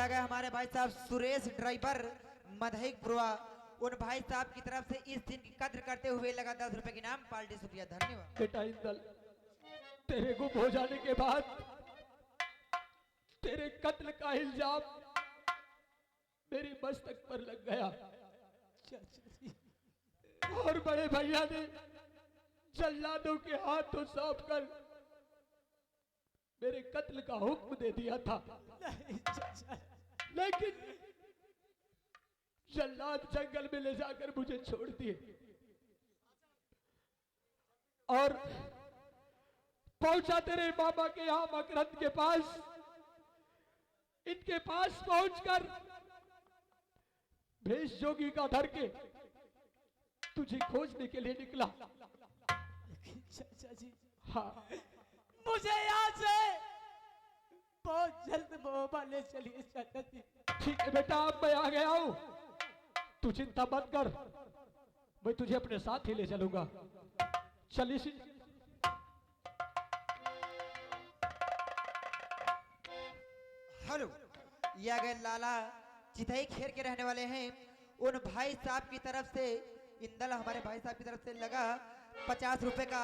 आ गए हमारे भाई साहब सुरेश ड्राइवर मधेपुरा। उन भाई साहब की तरफ से इस दिन की कद्र करते हुए लगा 10 रुपए की नाम पार्टी। शुक्रिया, धन्यवाद। बेटा इंदल, तेरे गुम हो जाने के बाद तेरे कत्ल का इल्जाम मेरी मस्तक पर लग गया और बड़े भैया ने जल्लादों के हाथों सौंप कर मेरे कत्ल का हुक्म दे दिया था। लेकिन जल्लाद जंगल में ले जाकर मुझे छोड़ दिए और पहुंचा तेरे मामा के यहां मकरंद के पास। इनके पास पहुंचकर भेष जोगी का धर के तुझे खोजने के लिए निकला। चाचा जी, हाँ, मुझे यहाँ से बहुत जल्द मोहब्बत ले चलिए चाचा जी। ठीक है बेटा, अब मैं आ गया हूं, तू चिंता मत कर, मैं तुझे अपने साथ ही ले चलूंगा। चल इसी हेलो, ये आ गए लाला चितई खेर के रहने वाले हैं। उन भाई साहब की तरफ से इंदल हमारे भाई साहब की तरफ से लगा 50 रुपए का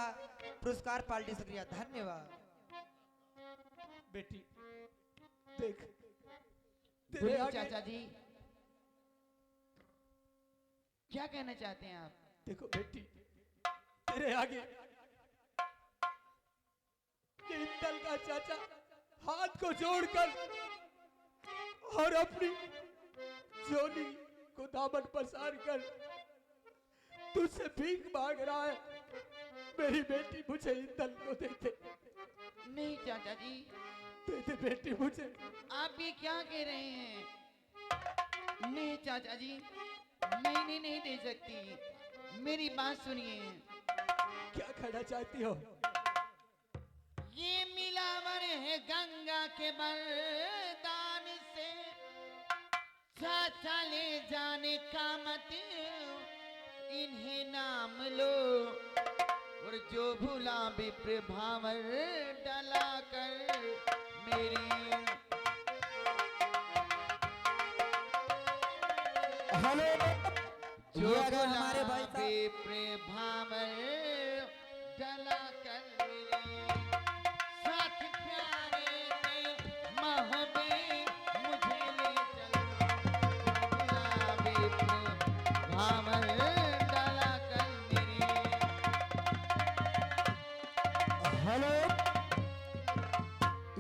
पुरस्कार पार्टी। शुक्रिया, धन्यवाद। बेटी देख, बोलिए चाचा जी, क्या कहना चाहते हैं आप? देखो बेटी, तेरे आगे ये इंदल का चाचा हाथ को जोड़कर और अपनी जोनी को दामन पसार कर तुझसे भीख मांग रहा है। मेरी बेटी, मुझे इंदल को दे दे। नहीं चाचा जी, दे दे बेटी मुझे। आप ये क्या कह रहे हैं? नहीं चाचा जी, नहीं नहीं दे सकती, मेरी बात सुनिए। क्या कहना चाहती हो? ये मिलावर है गंगा के बरदान से, चाचा ले जाने का मत इन्हें नाम लो, और जो भूला विप्र भावर डला कर मेरी। हेलो, जो ये आ गए हमारे भाई साहब विप्र भावर डला कर मेरी, साथ प्यारे में महबे मुझे ले चलो, भूला विप्र भावर डला कर मेरी। हेलो,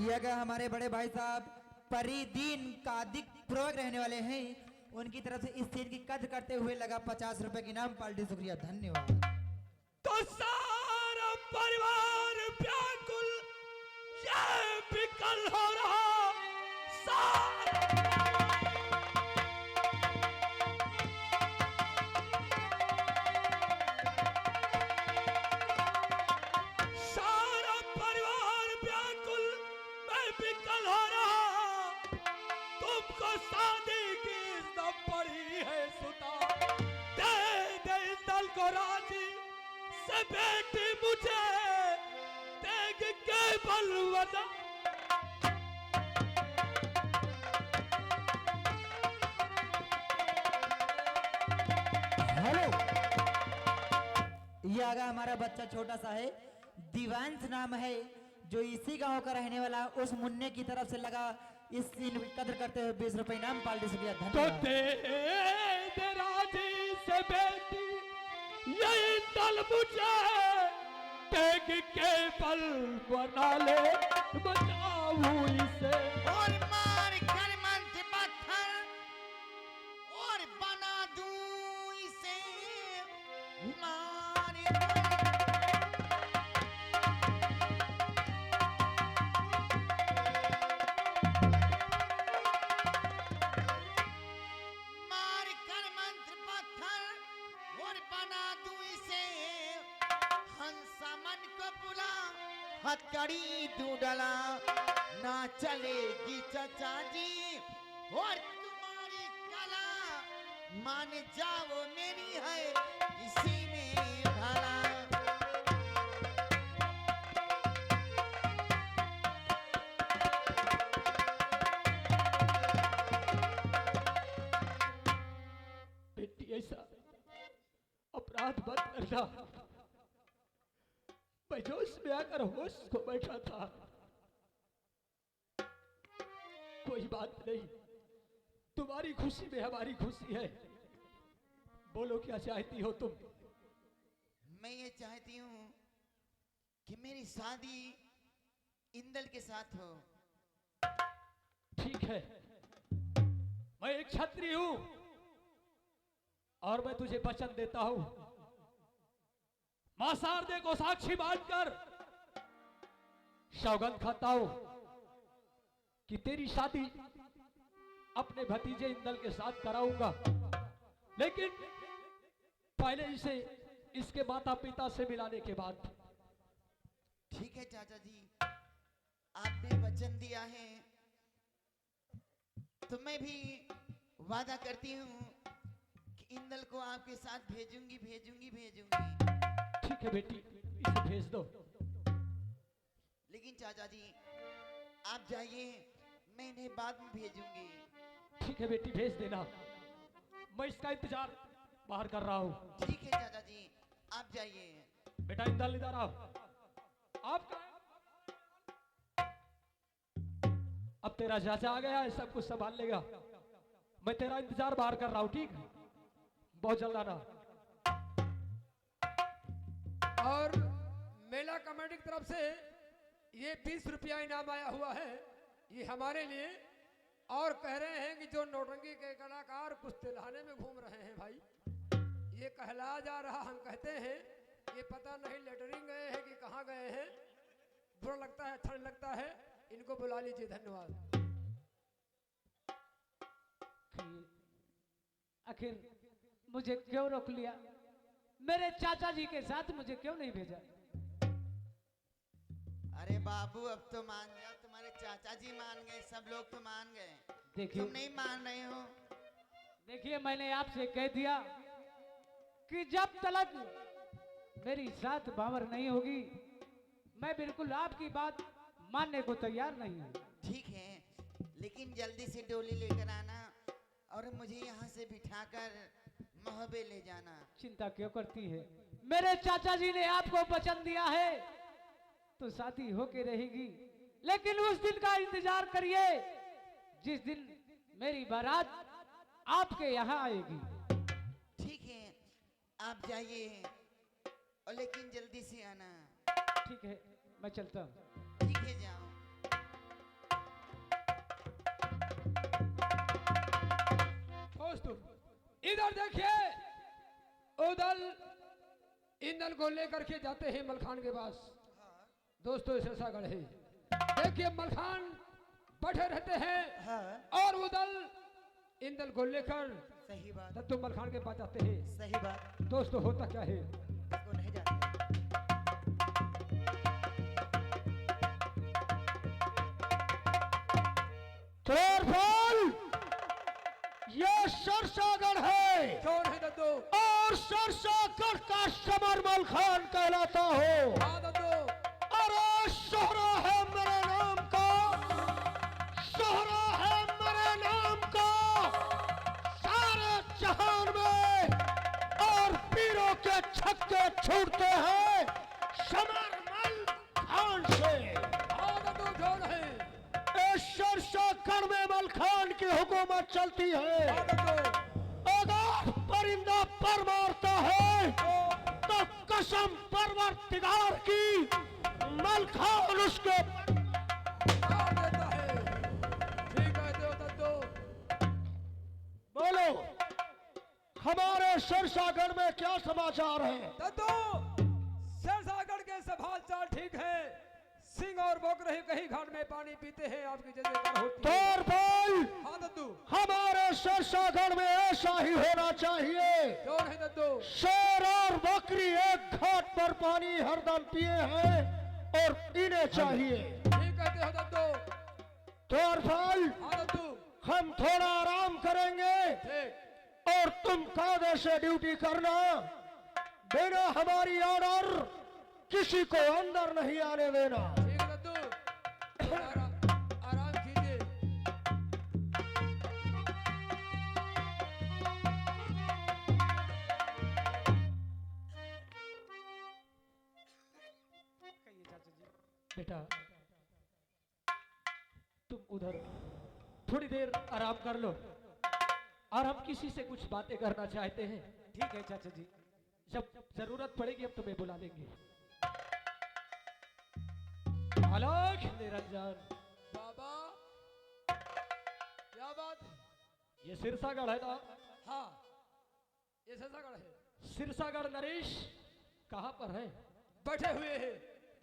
ये गए हमारे बड़े भाई साहब परिदीन कादिक प्रयोग रहने वाले हैं। उनकी तरफ से इस सीन की कद्र करते हुए लगा 50 रुपए की नाम पार्टी। शुक्रिया, धन्यवाद। तो सारा परिवार व्याकुल ये विकल हो रहा, सारा परिवार व्याकुल, मैं विकल हो रहा। तुमको शादी की इज्जत पड़ी है सुता, दे दे इंदल को राजी से बेटी मुझे, देख के बलवदा। हेलो, ये आ गया हमारा बच्चा छोटा सा है, दिवांश नाम है, जो इसी गांव का रहने वाला। उस मुन्ने की तरफ से लगा इस सीन की कद्र करते हुए 20 रुपए नाम पार्टी। शुक्रिया, तो धन्यवाद। दे राजी से बेटी ये इंदल मुझे, देख के बल बना ले, बचाऊं इसे। और मार कर मंत्र पत्थर और बना दूं इसे, मार मार कर मंत्र पत्थर और बना दूं इसे, हंसा मन को बुला हथकड़ी दूं डला, ना चलेगी चचा जी और तुम्हारी कला, मान जाओ मेरी है इसी में भला। चाचा, मैं जोश में आकर होश को बैठा था। कोई बात नहीं, तुम्हारी खुशी में हमारी खुशी है। बोलो क्या चाहती हो तुम? मैं ये चाहती हूँ कि मेरी शादी इंदल के साथ हो। ठीक है, मैं एक क्षत्रिय हूं और मैं तुझे वचन देता हूं, मां शारदे को साक्षी मानकर सौगंध खाता हूं कि तेरी शादी अपने भतीजे इंदल के साथ कराऊंगा, लेकिन पहले इसे इसके माता पिता से मिलाने के बाद। ठीक है चाचा जी, आपने वचन दिया है तो मैं भी वादा करती हूँ कि इंदल को आपके साथ भेजूंगी भेजूंगी भेजूंगी। ठीक है बेटी, इसे भेज दो। लेकिन चाचा जी आप जाइए, मैं इन्हें बाद में भेजूंगी। ठीक है बेटी, भेज देना, मैं इसका इंतजार बाहर कर रहा हूं। ठीक है चाचा जी, आप जाइए। बेटा इंदल इधर आओ। आप कहाँ हैं? अब तेरा चाचा आ गया है, सब कुछ संभाल लेगा। मैं तेरा इंतजार बाहर कर रहा हूं, ठीक? बहुत जल्द आना। और मेला कमेटी की तरफ से ये 20 रुपया इनाम आया हुआ है, ये हमारे लिए। और कह रहे हैं कि जो नौटंकी के कलाकार कुछ तिलहाने में घूम रहे हैं भाई, ये कहला जा रहा, हम कहते हैं ये पता नहीं लेटरिंग गए हैं कि कहाँ गए हैं। बुरा लगता है, अच्छा नहीं लगता है, इनको बुला लीजिए। धन्यवाद। आखिर मुझे क्यों रोक लिया? मेरे चाचा जी के साथ मुझे क्यों नहीं भेजा? अरे बाबू अब तो मान जाओ, तुम्हारे चाचा जी मान गए, सब लोग तो मान गए, देखिए, तुम नहीं मान रहे हो। देखिए मैंने आपसे कह दिया कि जब तक मेरी साथ बावर नहीं होगी, मैं बिल्कुल आपकी बात मानने को तैयार नहीं हूँ। ठीक है, लेकिन जल्दी से डोली लेकर आना और मुझे यहाँ से बिठाकर मोहबे ले जाना। चिंता क्यों करती है? मेरे चाचा जी ने आपको वचन दिया है तो शादी होके रहेगी, लेकिन उस दिन का इंतजार करिए जिस दिन मेरी बारात आपके यहाँ आएगी। ठीक है, आप जाइए और लेकिन जल्दी से आना। ठीक है, मैं चलता हूँ। ठीक है, जाओ। दोस्तों इधर देखिए, उदल इंदल को लेकर के जाते हैं मलखान के पास। दोस्तों शेषागढ़ है, देखिए मलखान बैठे रहते हैं हाँ और उदल इंदल को लेकर सही बात, दत्तू मलखान के पास जाते हैं। सही बात, दोस्तों होता क्या है, इसको नहीं जानते। ये सरसागढ़ है कौन है दत्तू? और सरसागढ़ का समरमल खान कहलाता हो। हाँ दत्तू, अरे सोहरा है मेरे नाम का, सोहरा है मेरे नाम का सारे जहान में, और पीरों के छक्के छूटते हैं समरमल खान से। हाँ दत्तू कौन है? सरसागढ़ में मलखान की हुकूमत चलती है। हाँ दत्तू, अगर परिंदा पर मारता है तो कसम परवरदिगार की मलखान उसके मार देता है। ठीक है दत्तू, बोलो हमारे सरसागढ़ में क्या समाचार है? दत्तू शेरशाहगढ़ के समाचार ठीक है। सिंह और बोक रहे कहीं घाट में पानी पीते हैं, आपकी जय जयकार होती है। तौर पर हाँ दत्तू, हमारे सरसागढ़ में ऐसा ही होना चाहिए। कौन है दत्तू? शेर और बकरी एक घाट पर पानी हरदम पिए हैं और पीने चाहिए। ठीक कहते हो दत्तू। तौर पर हाँ दत्तू, हम थोड़ा आराम करेंगे ठीक। और तुम कायदे से ड्यूटी करना। बिना हमारी ऑर्डर किसी को अंदर नहीं आने देना। ठीक है दत्तू, आराम कीजिए। बेटा तुम उधर थोड़ी देर आराम कर लो और हम किसी से कुछ बातें करना चाहते हैं। ठीक है चाचा जी। जब जरूरत पड़ेगी हम तुम्हें बुला लेंगे। आलोक निरंजन, बाबा क्या बात है? ये सिरसागढ़ है ना? हाँ ये सिरसागढ़ है। सिरसागढ़ नरेश कहाँ पर है? बैठे हुए हैं।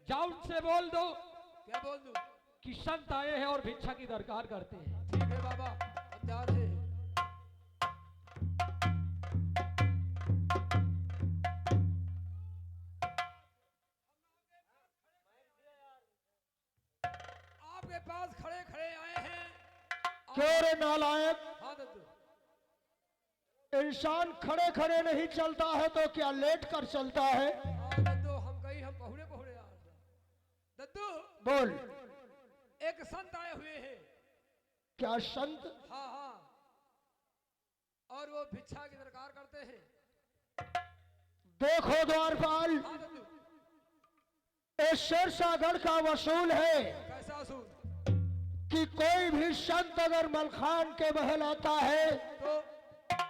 जाओ उनसे बोल दो क्या बोल दूं? कि संत आए हैं और भिक्षा की दरकार करते हैं। ठीक है बाबा, हम जा रहे हैं। आपके पास खड़े खड़े आए हैं। क्यों रे नालायक? हाँ दद्दू, इंसान खड़े खड़े नहीं चलता है तो क्या लेट कर चलता है? हाँ दद्दू, हम पहुड़े पहुड़े आ रहे हैं। दद्दू बोल। एक संत आए हुए हैं। क्या संत? हाँ हाँ, और वो भिक्षा की दरकार करते हैं। देखो द्वारपाल, हाँ दद्दू, ये शेरशाहगढ़ का वसूल है कैसा असूल? कि कोई भी संत अगर मलखान के महल आता है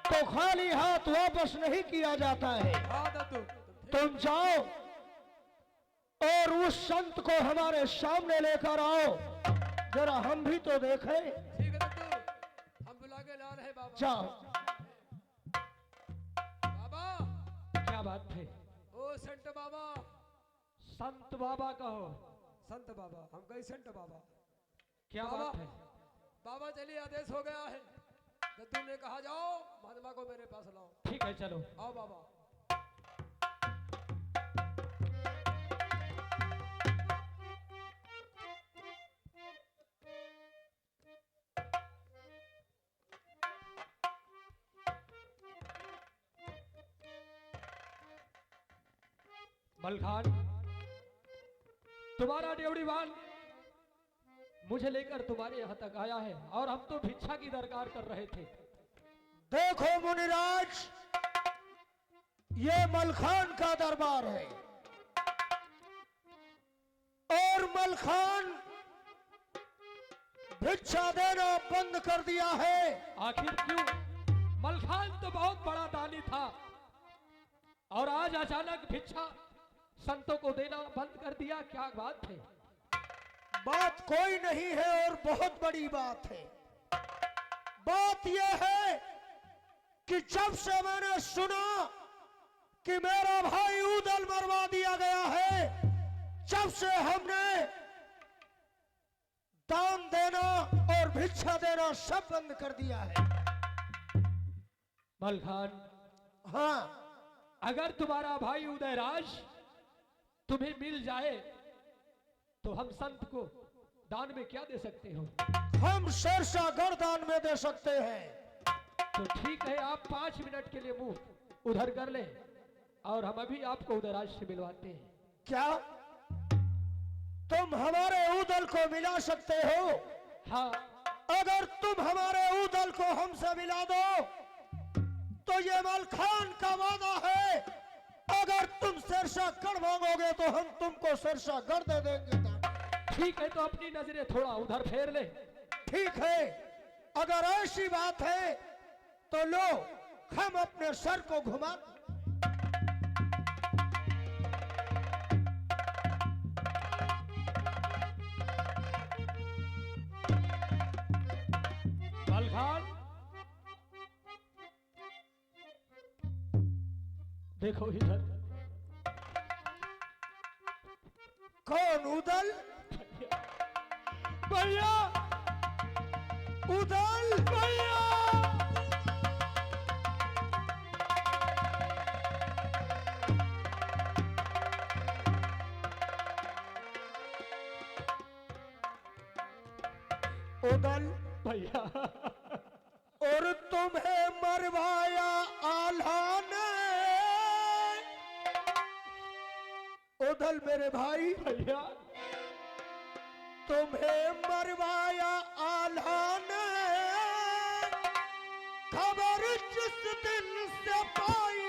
तो खाली हाथ वापस नहीं किया जाता है। हाँ दद्दू, तुम जाओ और उस संत को हमारे सामने लेकर आओ, जरा हम भी तो देखें। ठीक है दद्दू, हम बुला के ला रहे हैं बाबा। जाओ। बाबा क्या बात है? ओ संत बाबा। संत बाबा कहो। संत बाबा, हम कहीं संत बाबा। क्या बाबा, बात है? बाबा चलिए आदेश हो गया है। दद्दू ने कहा जाओ महात्मा को मेरे पास लाओ। ठीक है चलो। आओ बाबा। मलखान, तुम्हारा ड्योढ़ीवान मुझे लेकर तुम्हारे यहाँ तक आया है और हम तो भिक्षा की दरकार कर रहे थे। देखो मुनिराज, ये मलखान का दरबार है और मलखान भिक्षा देना बंद कर दिया है। आखिर क्यों? मलखान तो बहुत बड़ा दानी था और आज अचानक भिक्षा संतों को देना बंद कर दिया, क्या बात है? बात कोई नहीं है और बहुत बड़ी बात है। बात यह है कि जब से मैंने सुना कि मेरा भाई उदल मरवा दिया गया है, जब से हमने दान देना और भिक्षा देना सब बंद कर दिया है। मलखान, हाँ, अगर तुम्हारा भाई उदयराज तुम्हें मिल जाए तो हम संत को दान में क्या दे सकते हो? हम शेरशाहगढ़ दान में दे सकते हैं। तो ठीक है, आप 5 मिनट के लिए मुंह उधर कर लें और हम अभी आपको उदयराज से मिलवाते हैं। क्या तुम हमारे उदल को मिला सकते हो? हाँ, अगर तुम हमारे उदल को हमसे मिला दो तो ये मलखान का वादा है, अगर तुम शेरशाहगढ़ मांगोगे तो हम तुमको शेरशाहगढ़ दे देंगे। ठीक है, तो अपनी नजरें थोड़ा उधर फेर ले। ठीक है, अगर ऐसी बात है तो लो, हम अपने सर को घुमा। मलखान, देखो इधर। कौन? उदल? भैया, उदल? भैया, उदल? भैया, और तुम्हें मरवाया आल्हा ने? उदल मेरे भाई, भैया, तुम्हें मरवाया आल्हा ने, खबर जिस दिन से पाई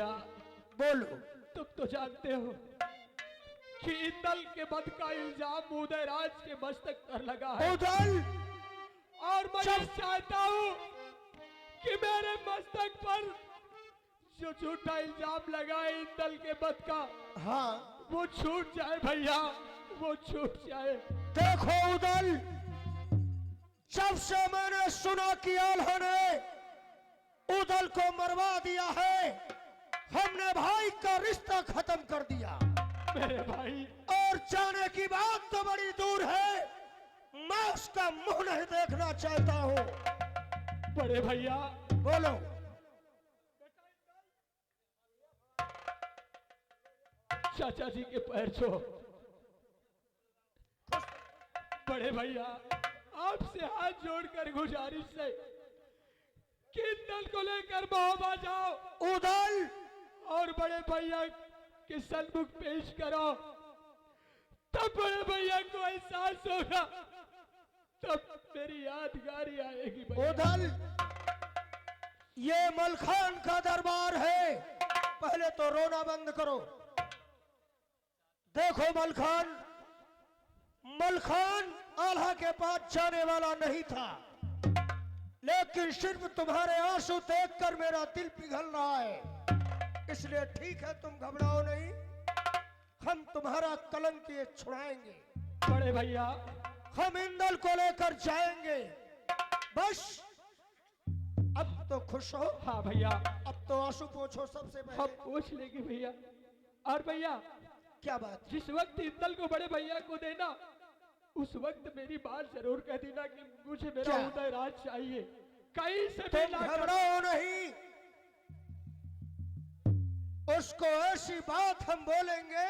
भैया बोलो। तुम तो जानते हो कि इंदल के वध का इल्जाम उदयराज के मस्तक पर लगा है, उदल, और मैं ये चाहता हूँ कि मेरे मस्तक पर जो झूठा इल्जाम लगा है इंदल के वध का, हाँ वो छूट जाए भैया, वो छूट जाए। देखो उदल, जब से मैंने सुना कि आल्हा ने उदल को मरवा दिया है, हमने भाई का रिश्ता खत्म कर दिया। मेरे भाई, और जाने की बात तो बड़ी दूर है, मैं उसका मुंह नहीं देखना चाहता हूँ। बड़े भैया बोलो। चाचा जी के पैर छो। बड़े भैया आपसे हाथ जोड़कर गुजारिश है कि इंदल को लेकर महोबा जाओ उदल, और बड़े भैया के सन्मुख पेश करो, तब बड़े भैया को एहसास होगा, तब मेरी यादगारी आएगी भैया। उदल, ये मलखान का दरबार है, पहले तो रोना बंद करो। देखो मलखान, मलखान आल्हा के पास जाने वाला नहीं था, लेकिन सिर्फ तुम्हारे आंसू देखकर मेरा दिल पिघल रहा है, इसलिए ठीक है तुम घबराओ नहीं, हम तुम्हारा कलंक ये छुड़ाएंगे। बड़े भैया हम इंदल को लेकर जाएंगे, बस अब तो खुश हो। हाँ भैया, अब तो आंसू पोंछो सबसे हम पहले। पूछ लेंगे भैया। और भैया क्या बात? जिस वक्त इंदल को बड़े भैया को देना, उस वक्त मेरी बात जरूर कह देना कि मुझे मेरा क्या? उदयराज चाहिए, कहीं से भी तुम लाकर। घबराओ नहीं, उसको ऐसी बात हम बोलेंगे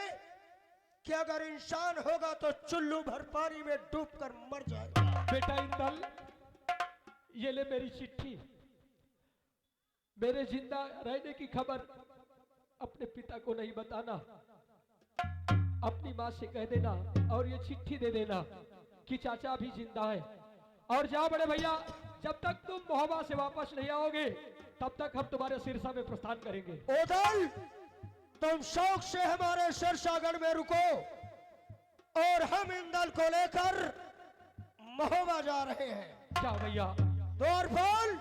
कि अगर इंसान होगा तो चुल्लू भर पानी में डूबकर मर जाएगा। बेटा इंदल, ये ले मेरी चिट्ठी, मेरे जिंदा रहने की खबर अपने पिता को नहीं बताना, अपनी माँ से कह देना, और ये चिट्ठी दे देना कि चाचा अभी जिंदा है। और जाओ बड़े भैया, जब तक तुम महोबा से वापस नहीं आओगे, तब तक हम तुम्हारे सिरसा में प्रस्थान करेंगे। उदल, तुम शौक से हमारे सिरसागढ़ में रुको, और हम इंदल को लेकर महोबा जा रहे हैं। जाओ भैया, द्वार खोल,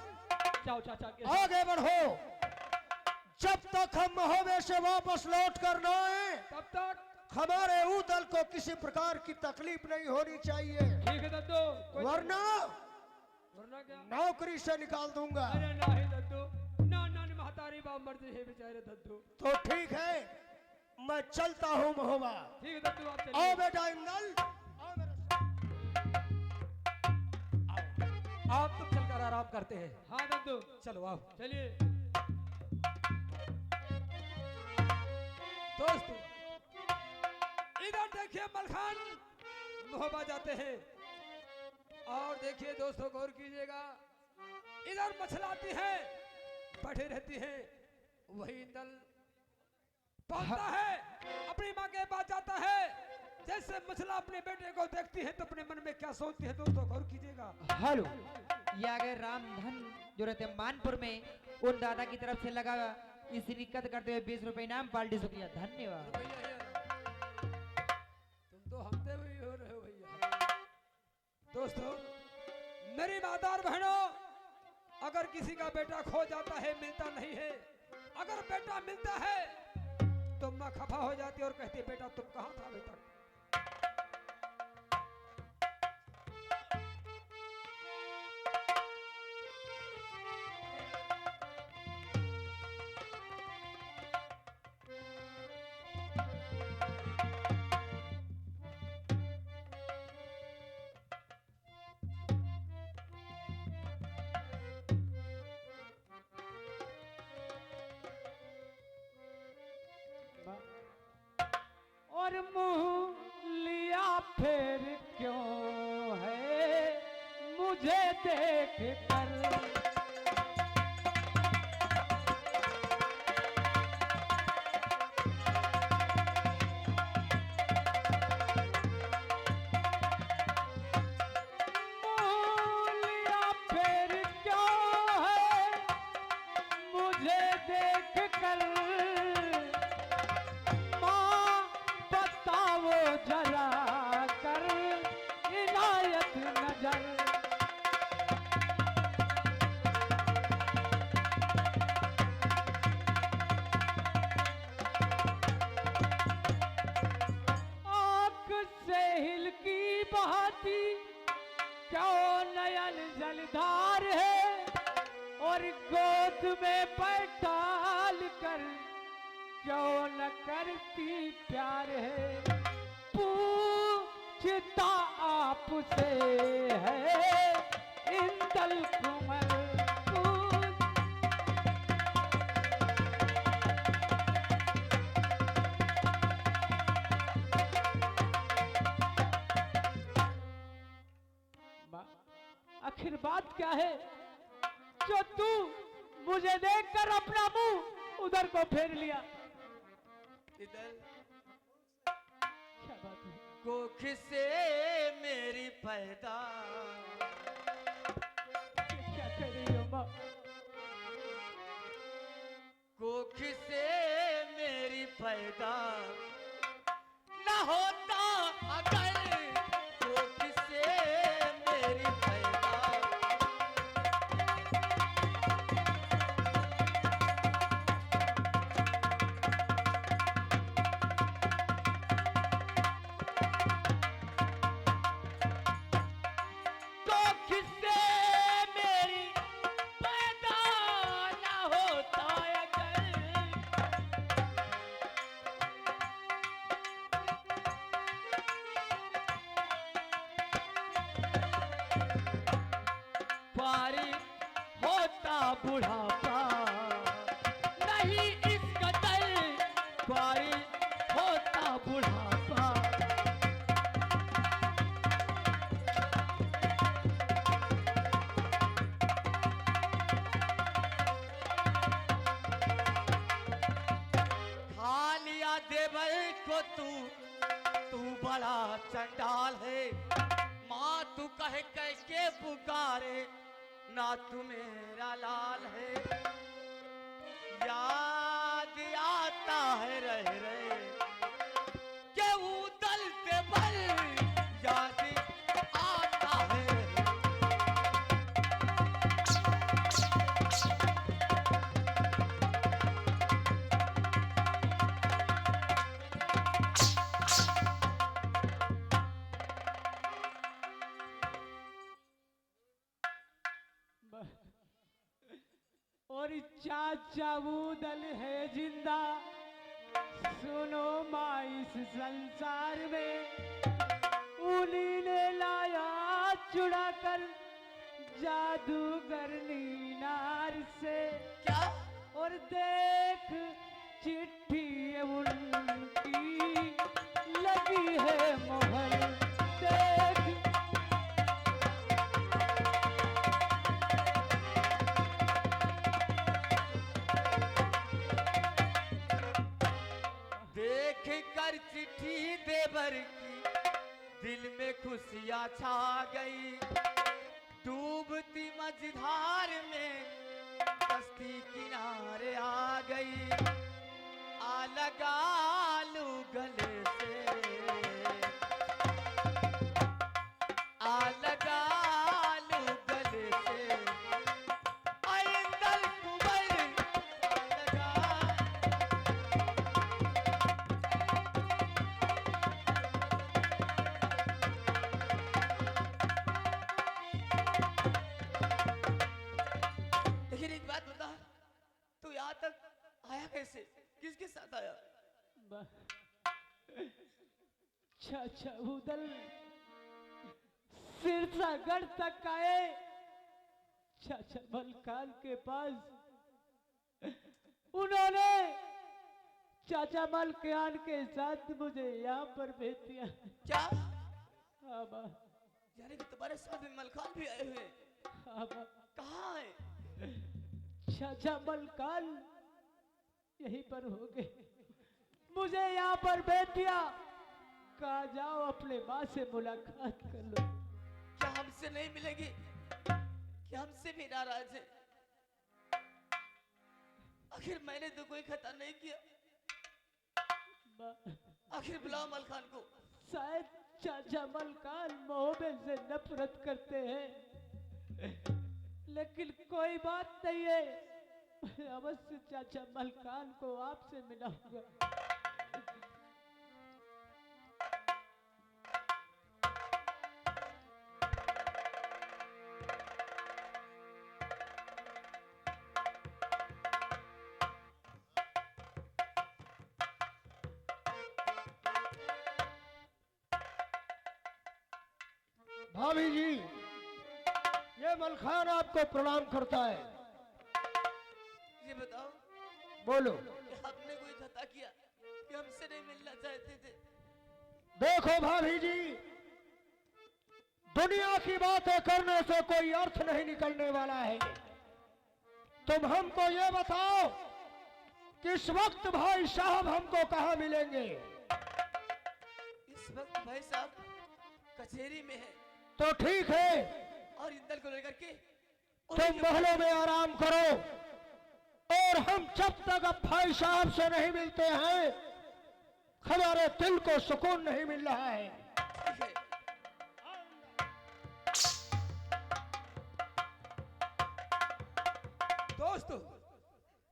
जाओ चाचा के साथ। आगे बढ़ो। जब तक हम महोबे से वापस लौट कर न आए, तब तक हमारे उदल को किसी प्रकार की तकलीफ नहीं होनी चाहिए, ठीक है दद्दू, वरना वरना क्या? नौकरी से निकाल दूंगा। अरे नहीं दद्दू, ना ना महतारी बाप मर्द है बेचारे दद्दू। तो ठीक है, मैं चलता हूँ महोबा। ठीक है दद्दू, आप आओ चलिए। बेटा इंदल, आओ मेरे साथ। आप तुम चलकर आराम करते हैं। हाँ दद्दू, चलो आओ, चलिए। दोस्तों, इधर देखिए मलखान महोबा जाते हैं, और देखिए दोस्तों गौर कीजिएगा, इधर मछलाती है, बैठे रहती है, वही इंदल पहुंचता है, अपनी माँ के पास जाता है। जैसे मछला अपने बेटे को देखती है तो अपने मन में क्या सोचती है दोस्तों गौर कीजिएगा। हेलो, ये आ गए रामधन जो रहते हैं मानपुर में, उन दादा की तरफ से लगा इस रिक्कत करते हुए 20 रुपए इनाम, पार्टी शुक्रिया, धन्यवाद। तुम तो हमसे भी हो रहे हो भैया। दोस्तों, मेरी मातार बहनों, अगर किसी का बेटा खो जाता है, मिलता नहीं है, अगर बेटा मिलता है तो माँ खफा हो जाती है और कहती है बेटा तुम कहाँ था अभी तक। और मुंह लिया फिर क्यों है मुझे देख कर, मुंह लिया फिर क्यों है मुझे देख कर, और गोद में बैठाल कर क्यों न करती प्यार है, पूछता आपसे है इंदल कुंवर। आखिर बात क्या है जो तू मुझे देखकर अपना मुंह उधर को फेर लिया? इधर क्या बात है? कोख से मेरी पैदा, क्या कह रही हो माँ? कोख से मेरी पैदा न होता अगर, कोख से मेरी पैदा। कोख से मेरी पैदा न होता अगर, पारी होता बुढ़ापा नहीं इस कदर, पारी होता बुढ़ापा। खा लिया देवर को तू बड़ा चंडाल है, माँ तू कह के पुकारे ना तू मेरा लाल है। याद आता है रह रहे के उदल पे बल, याद आता है रह रहे। और चाचा उदल है जिंदा, सुनो माँ इस संसार में, उन्हीं ने लाया चुरा कर जादूगर नीनार से। क्या और देख चिट्ठी उनकी लगी है मोहर, देख देख कर चिट्ठी देवर की दिल में खुशियाँ छा गई, डूबती मझधार में कश्ती किनारे आ गई। आ लगा लू गले से, आ लगा लू गले से, इंदल कुंवर आ लगा। लेकिन एक बात बता, तू यहाँ तक आया कैसे, किसके साथ आया? चाचा उदल सिरसागढ़ तक आए, चाचा मलकान के पास। उन्होंने चाचा मलकान के साथ मुझे यहाँ पर भेज दिया। क्या हाँ बा, यानी कि तुम्हारे साथ में मलखान भी आए हुए? हाँ बा। कहाँ है? चाचा मलकान यहीं पर हो गए, मुझे यहाँ पर भेज दिया, कहा जाओ अपने माँ से मुलाकात कर लो। क्या हमसे नहीं मिलेगी? क्या हमसे भी नाराज है? आखिर मैंने तो कोई खता नहीं किया, आखिर बुलाओ मलखान को। शायद चाचा मलकान मोहब्बत से नफरत करते हैं, लेकिन कोई बात नहीं है, मैं अवश्य चाचा मलकान को आपसे मिलाऊंगा। भाभी जी, ये मलखान आपको प्रणाम करता है। ये बताओ बोलो। कि आपने कोई खता किया कि हमसे नहीं मिलना चाहते थे? देखो भाभी जी, दुनिया की बातें करने से कोई अर्थ नहीं निकलने वाला है। तुम हमको ये बताओ कि इस वक्त भाई साहब हमको कहाँ मिलेंगे? इस वक्त भाई साहब कचहरी में है तो ठीक है, और इंदल को लेकर के तुम महलों में आराम करो, और हम जब तक अब भाई साहब से नहीं मिलते हैं हमारे दिल को सुकून नहीं मिल रहा है। ठीक है। दोस्तों,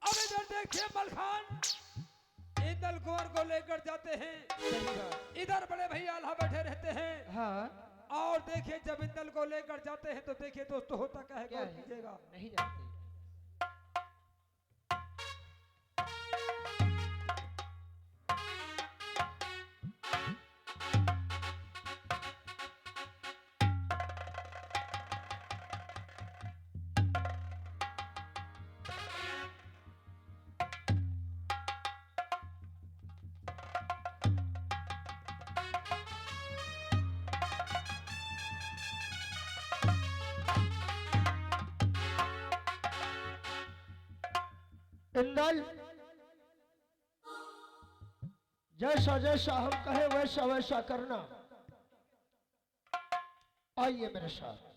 अब इधर देखिए मलखान इंदल कुंवर को लेकर जाते हैं। इधर बड़े भैया आल्हा बैठे रहते हैं। हाँ और देखिए जब इंदल को लेकर जाते हैं तो देखिए दोस्तों होता क्या है, क्या गौर है? कीजिएगा। नहीं जानते। इंदल, जैसा जैसा हम कहे वैसा वैसा करना। आइए मेरे साथ।